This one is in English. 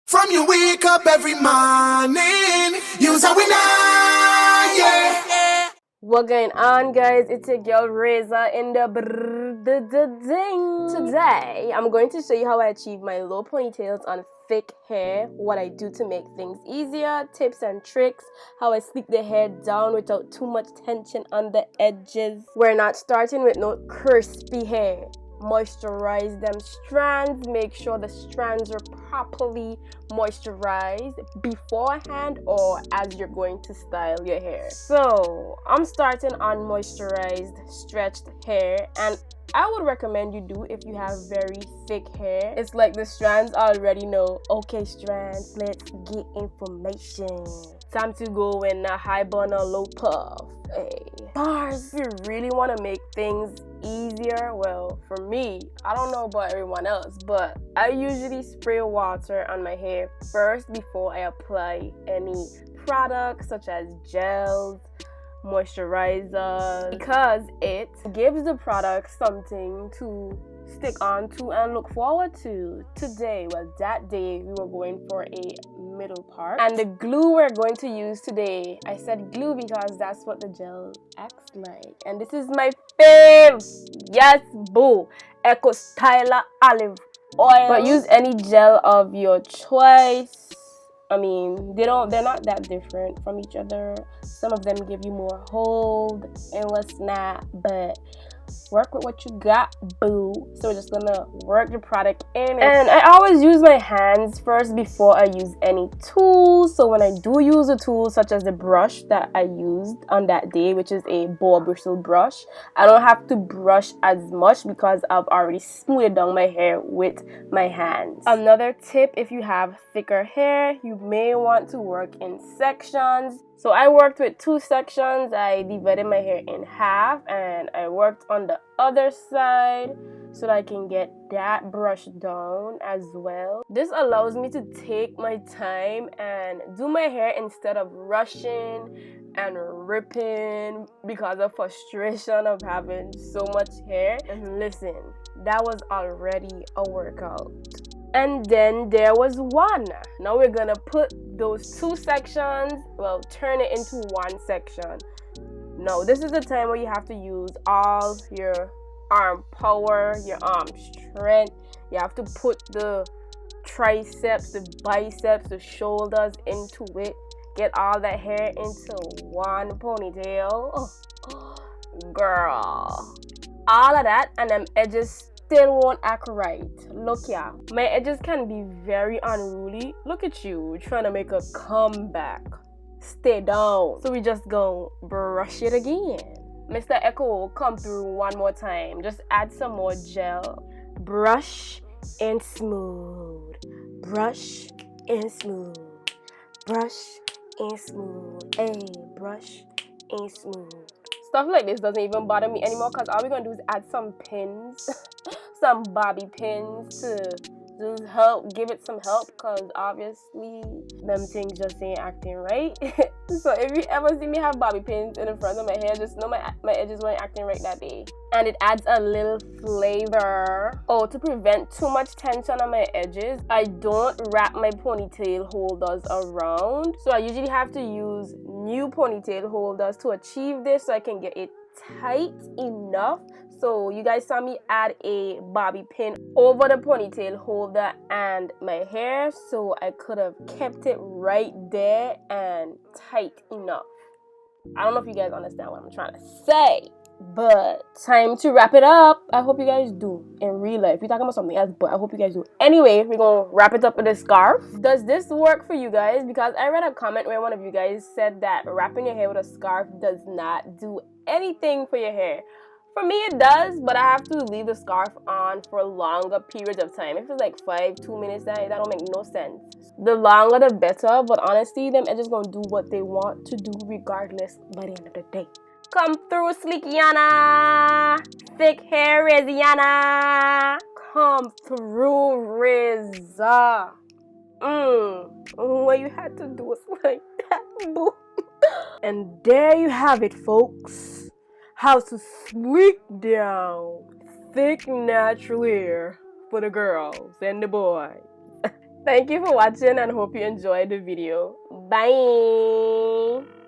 From you wake up every morning, you's a winner, yeah. What going on, guys? It's your girl Reza in the ding. Today, I'm going to show you how I achieve my low ponytails on thick hair, what I do to make things easier, tips and tricks, how I sleek the hair down without too much tension on the edges. We're not starting with no crispy hair. Moisturize them strands, make sure the strands are properly moisturized beforehand or as you're going to style your hair. So I'm starting on moisturized stretched hair, and I would recommend you do if you have very thick hair. It's like the strands already know, okay strands, let's get information. Time to go in a high bun or low puff. Hey. Bars. If you really want to make things easier, well, for me, I don't know about everyone else, but I usually spray water on my hair first before I apply any products such as gels, moisturizers, because it gives the product something to stick on to and look forward to. Today, well, that day we were going for a middle part, and the glue we're going to use today, I said glue because that's what the gel acts like, and this is my fave. Yes, boo. Eco Styler olive oil, but use any gel of your choice. I mean, they're not that different from each other. Some of them give you more hold and less snap, but work with what you got, boo. So we're just gonna work the product in, and I always use my hands first before I use any tools. So when I do use a tool such as the brush that I used on that day, which is a boar bristle brush, I don't have to brush as much because I've already smoothed down my hair with my hands. Another tip, if you have thicker hair, you may want to work in sections. So I worked with 2 sections. I divided my hair in half and I worked on the other side so that I can get that brush down as well. This allows me to take my time and do my hair instead of rushing and ripping because of frustration of having so much hair. And listen, that was already a workout. And then there was one. Now we're gonna put those 2 sections, well, turn it into 1 section. No, this is the time where you have to use all your arm power, your arm strength. You have to put the triceps, the biceps, the shoulders into it. Get all that hair into 1 ponytail. Oh, girl. All of that, and them edges still won't act right. Look, yeah, my edges can be very unruly. Look at you trying to make a comeback. Stay down. So we just go brush it again. Mr. Echo, come through one more time. Just add some more gel. Brush and smooth. Brush and smooth. Brush and smooth. Hey, brush and smooth. Stuff like this doesn't even bother me anymore because all we're gonna do is add some pins, some bobby pins to just help, give it some help, because obviously them things just ain't acting right. So if you ever see me have bobby pins in the front of my hair, just know my edges weren't acting right that day. And it adds a little flavor. Oh, to prevent too much tension on my edges, I don't wrap my ponytail holders around. So I usually have to use new ponytail holders to achieve this, so I can get it tight enough. So you guys saw me add a bobby pin over the ponytail holder and my hair, so I could have kept it right there and tight enough. I don't know if you guys understand what I'm trying to say, but time to wrap it up. I hope you guys do in real life. We're talking about something else, but I hope you guys do. Anyway, we're gonna wrap it up with a scarf. Does this work for you guys? Because I read a comment where one of you guys said that wrapping your hair with a scarf does not do anything for your hair. For me it does, but I have to leave the scarf on for longer periods of time. If it's like 2 minutes, that don't make no sense. The longer the better, but honestly, them edges gonna do what they want to do regardless by the end of the day. Come through, Sleekiana. Thick hair, Riziana. Come through, Rizza. What you had to do was like that, boo. And there you have it, folks. How to sleek down thick natural hair for the girls and the boys. Thank you for watching and hope you enjoyed the video. Bye.